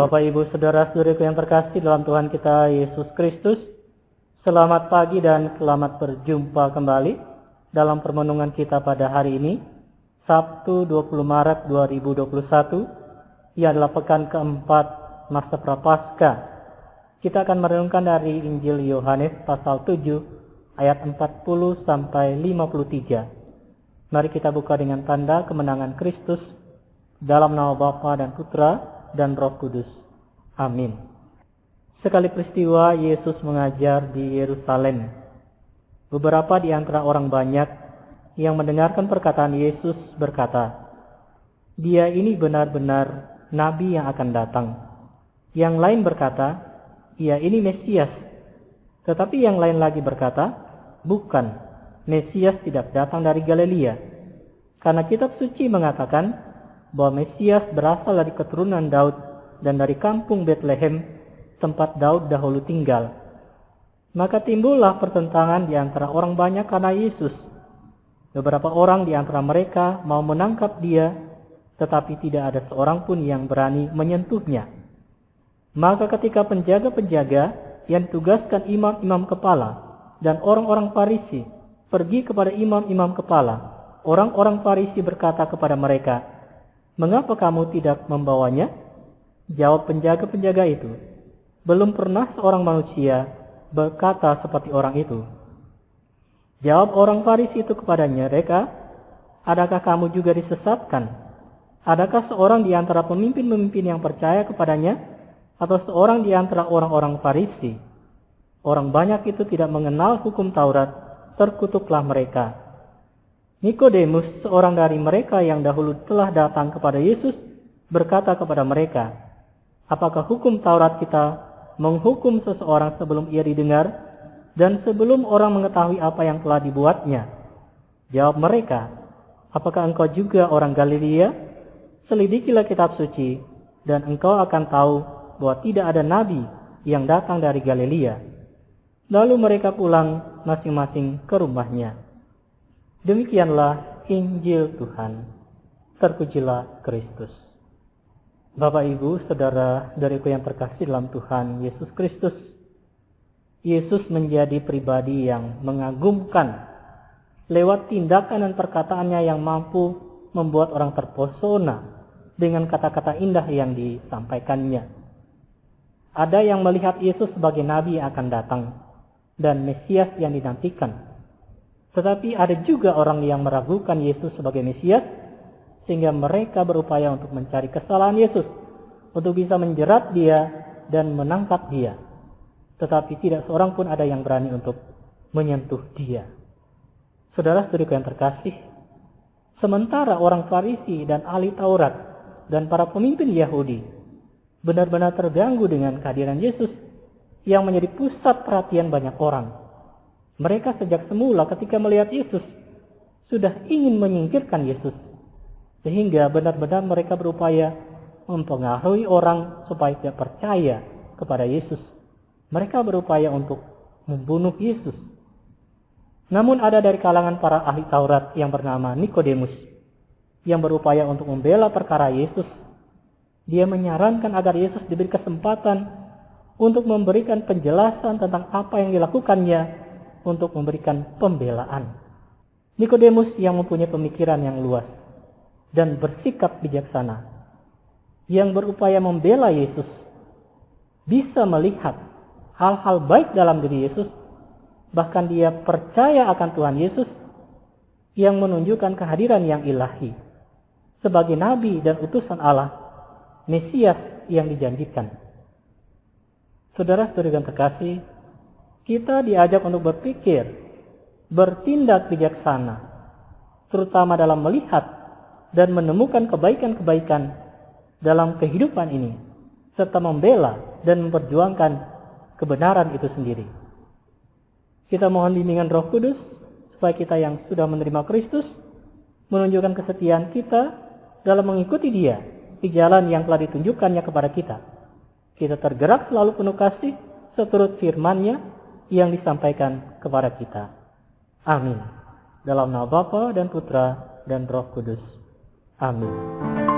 Bapak, Ibu, Saudara-saudariku yang terkasih dalam Tuhan kita Yesus Kristus, selamat pagi dan selamat berjumpa kembali dalam permenungan kita pada hari ini, Sabtu 20 Maret 2021, yang adalah pekan keempat masa Prapaskah. Kita akan merenungkan dari Injil Yohanes pasal 7 ayat 40 sampai 53. Mari kita buka dengan tanda kemenangan Kristus dalam nama Bapa dan Putra dan Roh Kudus. Amin. Sekali peristiwa Yesus mengajar di Yerusalem. Beberapa di antara orang banyak yang mendengarkan perkataan Yesus berkata, "Dia ini benar-benar nabi yang akan datang." Yang lain berkata, "Ia ini Mesias." Tetapi yang lain lagi berkata, "Bukan, Mesias tidak datang dari Galilea. Karena kitab suci mengatakan bahwa Mesias berasal dari keturunan Daud dan dari kampung Betlehem, tempat Daud dahulu tinggal." Maka timbullah pertentangan di antara orang banyak karena Yesus. Beberapa orang di antara mereka mau menangkap dia, tetapi tidak ada seorang pun yang berani menyentuhnya. Maka ketika penjaga-penjaga yang ditugaskan imam-imam kepala dan orang-orang Farisi pergi kepada imam-imam kepala, orang-orang Farisi berkata kepada mereka, "Mengapa kamu tidak membawanya?" Jawab penjaga-penjaga itu, "Belum pernah seorang manusia berkata seperti orang itu." Jawab orang Farisi itu kepadanya, "Mereka, adakah kamu juga disesatkan? Adakah seorang di antara pemimpin-pemimpin yang percaya kepadanya, atau seorang di antara orang-orang Farisi?" Orang banyak itu tidak mengenal hukum Taurat, terkutuklah mereka. Nikodemus, seorang dari mereka yang dahulu telah datang kepada Yesus, berkata kepada mereka, "Apakah hukum Taurat kita menghukum seseorang sebelum ia didengar dan sebelum orang mengetahui apa yang telah dibuatnya?" Jawab mereka, "Apakah engkau juga orang Galilea? Selidikilah kitab suci, dan engkau akan tahu bahwa tidak ada nabi yang datang dari Galilea." Lalu mereka pulang masing-masing ke rumahnya. Demikianlah Injil Tuhan. Terpujilah Kristus. Bapak, Ibu, Saudara-saudariku yang terkasih dalam Tuhan Yesus Kristus, Yesus menjadi pribadi yang mengagumkan lewat tindakan dan perkataannya yang mampu membuat orang terpesona dengan kata-kata indah yang disampaikannya. Ada yang melihat Yesus sebagai nabi yang akan datang dan Mesias yang dinantikan. Tetapi ada juga orang yang meragukan Yesus sebagai Mesias, sehingga mereka berupaya untuk mencari kesalahan Yesus, untuk bisa menjerat dia dan menangkap dia. Tetapi tidak seorang pun ada yang berani untuk menyentuh dia. Saudara-saudariku yang terkasih, sementara orang Farisi dan ahli Taurat dan para pemimpin Yahudi benar-benar terganggu dengan kehadiran Yesus yang menjadi pusat perhatian banyak orang. Mereka sejak semula ketika melihat Yesus sudah ingin menyingkirkan Yesus, sehingga benar-benar mereka berupaya mempengaruhi orang supaya tidak percaya kepada Yesus. Mereka berupaya untuk membunuh Yesus. Namun ada dari kalangan para ahli Taurat yang bernama Nikodemus yang berupaya untuk membela perkara Yesus. Dia menyarankan agar Yesus diberi kesempatan untuk memberikan penjelasan tentang apa yang dilakukannya, untuk memberikan pembelaan. Nikodemus yang mempunyai pemikiran yang luas dan bersikap bijaksana, yang berupaya membela Yesus, bisa melihat hal-hal baik dalam diri Yesus, bahkan dia percaya akan Tuhan Yesus yang menunjukkan kehadiran yang ilahi sebagai nabi dan utusan Allah, Mesias yang dijanjikan. Saudara-saudari yang terkasih, kita diajak untuk berpikir, bertindak bijaksana, terutama dalam melihat dan menemukan kebaikan-kebaikan dalam kehidupan ini, serta membela dan memperjuangkan kebenaran itu sendiri. Kita mohon bimbingan Roh Kudus, supaya kita yang sudah menerima Kristus, menunjukkan kesetiaan kita dalam mengikuti Dia di jalan yang telah ditunjukkannya kepada kita. Kita tergerak selalu penuh kasih seturut firman-Nya yang disampaikan kepada kita. Amin. Dalam nama Bapa dan Putra dan Roh Kudus. Amin.